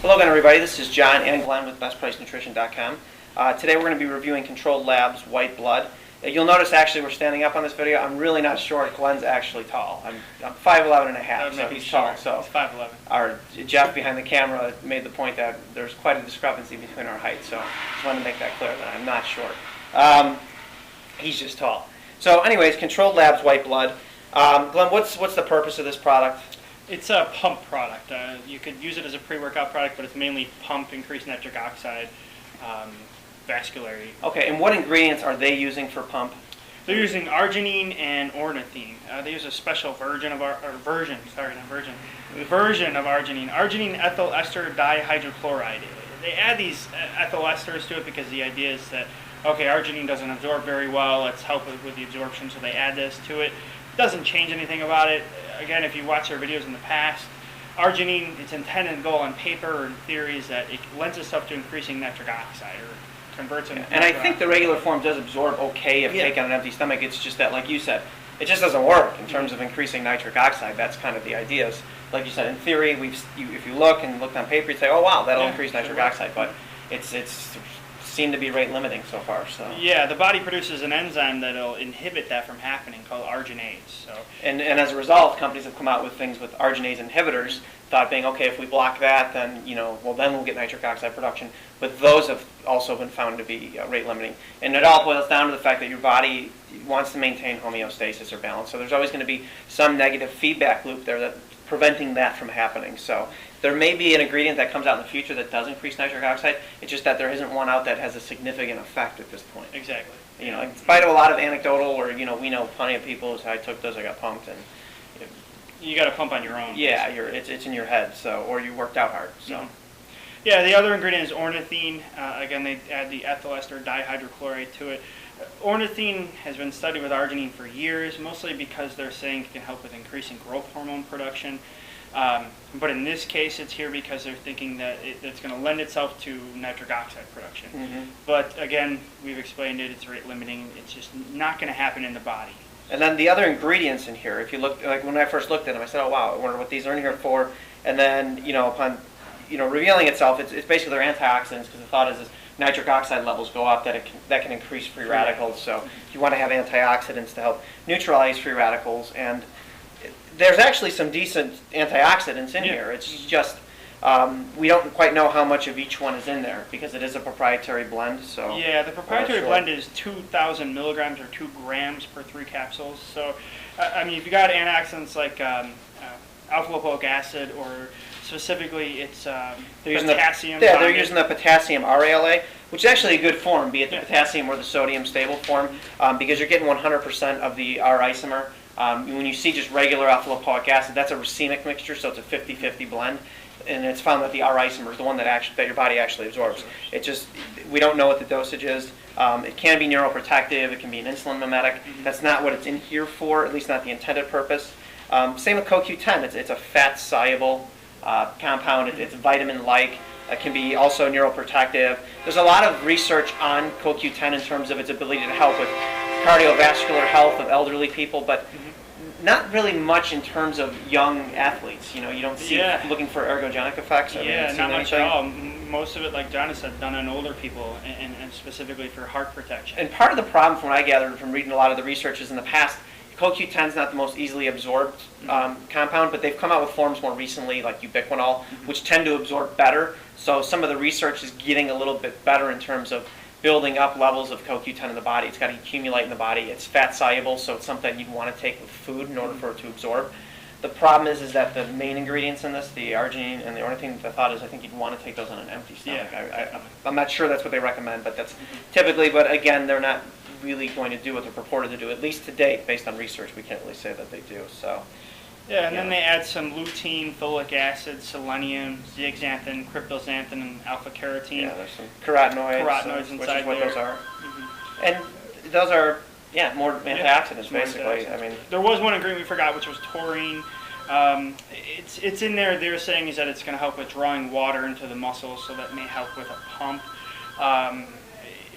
Hello again, everybody. This is John and Glenn with BestPriceNutrition.com. Today we're going to be reviewing Controlled Labs White Blood. You'll notice actually we're standing up on this video. I'm really not short. Glenn's actually tall. I'm 5'11 and a half, so he's tall. So he's 5'11. Our Jeff behind the camera made the point that there's quite a discrepancy between our heights. So just wanted to make that clear that I'm not short. He's just tall. So anyways, Controlled Labs White Blood. Glenn, what's the purpose of this product? It's a pump product. You could use it as a pre-workout product, but it's mainly pump, increased nitric oxide, vascularity. Okay, and what ingredients are they using for pump? They're using arginine and ornithine. They use a special version of arginine. Arginine ethyl ester dihydrochloride. They add these ethyl esters to it because the idea is that, okay, arginine doesn't absorb very well. Let's help with the absorption, so they add this to it. It doesn't change anything about it. Again, if you watch our videos in the past, arginine, its intended goal on paper or in theory is that it lends itself to increasing nitric oxide or converts it into And I think the regular form does absorb okay if taken on an empty stomach. It's just that, like you said, it just doesn't work in terms of increasing nitric oxide. That's kind of the idea. Like you said, in theory, if you looked on paper, you'd say, oh wow, that'll increase nitric oxide, but it's seemed to be rate limiting so far. So yeah, the body produces an enzyme that'll inhibit that from happening called arginase. So and as a result, companies have come out with things with arginase inhibitors, thought being, okay, if we block that, then then we'll get nitric oxide production. But those have also been found to be rate limiting, and it all boils down to the fact that your body wants to maintain homeostasis or balance. So there's always going to be some negative feedback loop there that's preventing that from happening. So there may be an ingredient that comes out in the future that does increase nitric oxide. It's just that there isn't one out that has a significant effect at this point. Exactly. In spite of a lot of anecdotal, or we know plenty of people who say, I took this, I got pumped, and you got to pump on your own. Yeah, it's in your head, or you worked out hard. So. Mm-hmm. Yeah, the other ingredient is ornithine. Again, they add the ethyl ester dihydrochloride to it. Ornithine has been studied with arginine for years, mostly because they're saying it can help with increasing growth hormone production. But in this case, it's here because they're thinking that it's going to lend itself to nitric oxide production. Mm-hmm. But again, we've explained it, it's rate limiting. It's just not going to happen in the body. And then the other ingredients in here, if you look, like when I first looked at them, I said, oh wow, I wonder what these are in here for. And then, upon revealing itself, it's basically they're antioxidants, because the thought is nitric oxide levels go up, that can increase free radicals. So you want to have antioxidants to help neutralize free radicals. And there's actually some decent antioxidants in here. It's just we don't quite know how much of each one is in there because it is a proprietary blend. So yeah, the proprietary blend is 2,000 milligrams or 2 grams per 3 capsules. So I mean, if you got antioxidants like alpha lipoic acid, or specifically it's potassium. They're using the potassium RALA, which is actually a good form, be it the potassium or the sodium stable form, because you're getting 100% of the R isomer. When you see just regular alpha lipoic acid, that's a racemic mixture, so it's a 50-50 blend, and it's found that the R isomer is the one that your body actually absorbs. We don't know what the dosage is. It can be neuroprotective. It can be an insulin mimetic. Mm-hmm. That's not what it's in here for, at least not the intended purpose. Same with CoQ10. It's a fat-soluble compound. It's vitamin-like. It can be also neuroprotective. There's a lot of research on CoQ10 in terms of its ability to help with cardiovascular health of elderly people, but not really much in terms of young athletes. You don't see looking for ergogenic effects. Not much at all. Most of it, like John has said, done on older people, and specifically for heart protection. And part of the problem, from what I gathered from reading a lot of the researches in the past, CoQ10 is not the most easily absorbed compound, but they've come out with forms more recently, like ubiquinol, which tend to absorb better. So some of the research is getting a little bit better in terms of building up levels of CoQ10 in the body. It's got to accumulate in the body. It's fat soluble, so it's something you'd want to take with food in order for it to absorb. The problem is that the main ingredients in this, the arginine and the ornithine, the thought is I think you'd want to take those on an empty stomach. I'm not sure that's what they recommend, but that's typically, but again, they're not really going to do what they're purported to do, at least to date, based on research. We can't really say that they do. So. Yeah, and then they add some lutein, folic acid, selenium, zeaxanthin, cryptoxanthin, and alpha-carotene. Yeah, there's some carotenoids inside, which is what there. Those are. Mm-hmm. And those are, more antioxidants, basically. Antioxidants. I mean, there was one ingredient we forgot, which was taurine. It's in there. They're saying is that it's going to help with drawing water into the muscles, so that may help with a pump.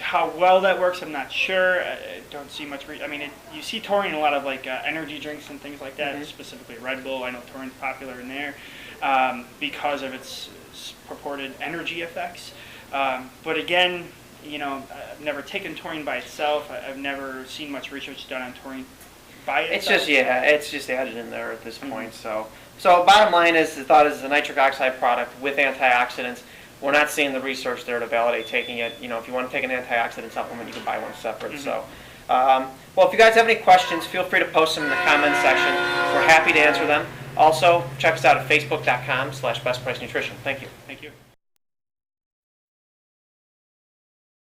How well that works, I'm not sure. I don't see much. You see taurine in a lot of like energy drinks and things like that, specifically Red Bull. I know taurine's popular in there because of its purported energy effects. But again, I've never taken taurine by itself. I've never seen much research done on taurine by itself. It's just added in there at this point. So bottom line is the thought is a nitric oxide product with antioxidants. We're not seeing the research there to validate taking it. If you want to take an antioxidant supplement, you can buy one separate. So, well, if you guys have any questions, feel free to post them in the comments section. We're happy to answer them. Also, check us out at facebook.com/bestpricenutrition. Thank you. Thank you.